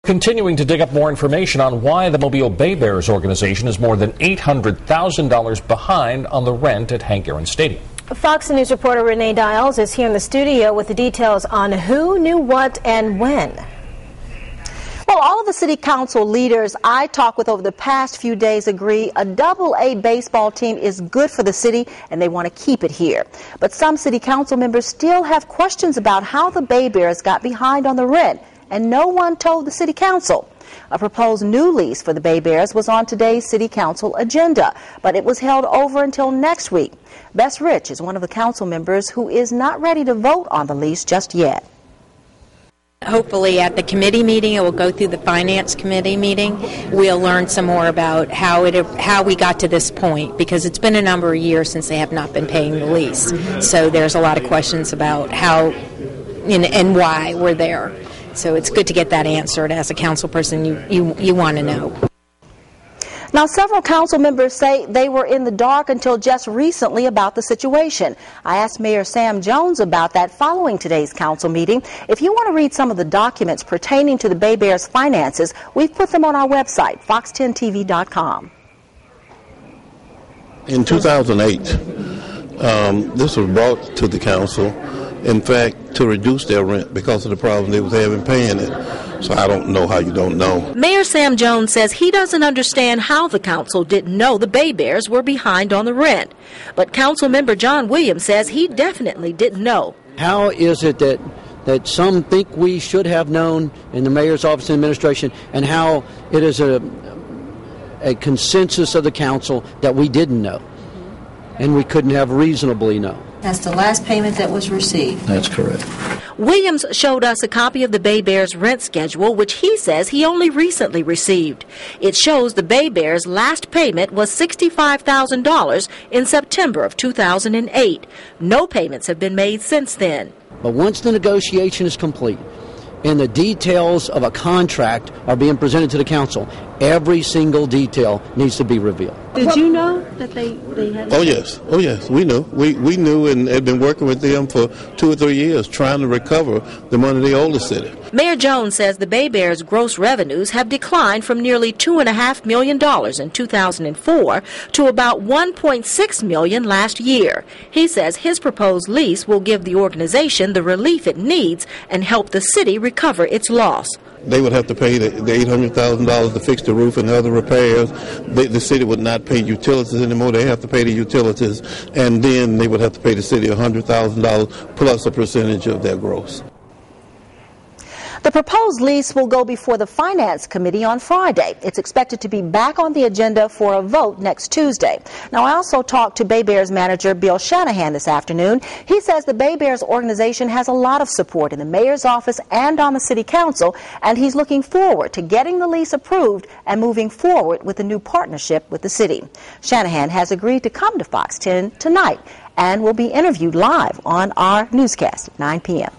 Continuing to dig up more information on why the Mobile BayBears organization is more than $800,000 behind on the rent at Hank Aaron Stadium. Fox News reporter Renee Dials is here in the studio with the details on who knew what and when. Well, all of the city council leaders I talked with over the past few days agree a AA baseball team is good for the city and they want to keep it here. But some city council members still have questions about how the BayBears got behind on the rent, and no one told the city council. A proposed new lease for the BayBears was on today's city council agenda, but it was held over until next week. Bess Rich is one of the council members who is not ready to vote on the lease just yet. Hopefully at the committee meeting, it will go through the finance committee meeting. We'll learn some more about how we got to this point, because it's been a number of years since they have not been paying the lease. So there's a lot of questions about how and why we're there. So it's good to get that answered. As a council person, you want to know. Now, several council members say they were in the dark until just recently about the situation. I asked Mayor Sam Jones about that following today's council meeting. If you want to read some of the documents pertaining to the BayBears finances, we've put them on our website, fox10tv.com. In 2008, this was brought to the council, in fact, to reduce their rent because of the problem they was having paying it. So I don't know how you don't know. Mayor Sam Jones says he doesn't understand how the council didn't know the BayBears were behind on the rent. But council member John Williams says he definitely didn't know. How is it that some think we should have known in the mayor's office and administration, and how it is a consensus of the council that we didn't know and we couldn't have reasonably known? That's the last payment that was received. That's correct. Williams showed us a copy of the BayBears rent schedule, which he says he only recently received. It shows the BayBears' last payment was $65,000 in September of 2008. No payments have been made since then. But once the negotiation is complete and the details of a contract are being presented to the council, every single detail needs to be revealed. Did you know that they had? Oh yes, we knew. We knew and had been working with them for 2 or 3 years trying to recover the money they owed the city. Mayor Jones says the BayBears' gross revenues have declined from nearly $2.5 million in 2004 to about $1.6 million last year. He says his proposed lease will give the organization the relief it needs and help the city recover its loss. They would have to pay the $800,000 to fix the roof and other repairs. The city would not pay utilities anymore. They have to pay the utilities, and then they would have to pay the city $100,000 plus a percentage of their gross. The proposed lease will go before the Finance Committee on Friday. It's expected to be back on the agenda for a vote next Tuesday. Now, I also talked to BayBears manager Bill Shanahan this afternoon. He says the BayBears organization has a lot of support in the mayor's office and on the city council, and he's looking forward to getting the lease approved and moving forward with a new partnership with the city. Shanahan has agreed to come to Fox 10 tonight and will be interviewed live on our newscast at 9 p.m.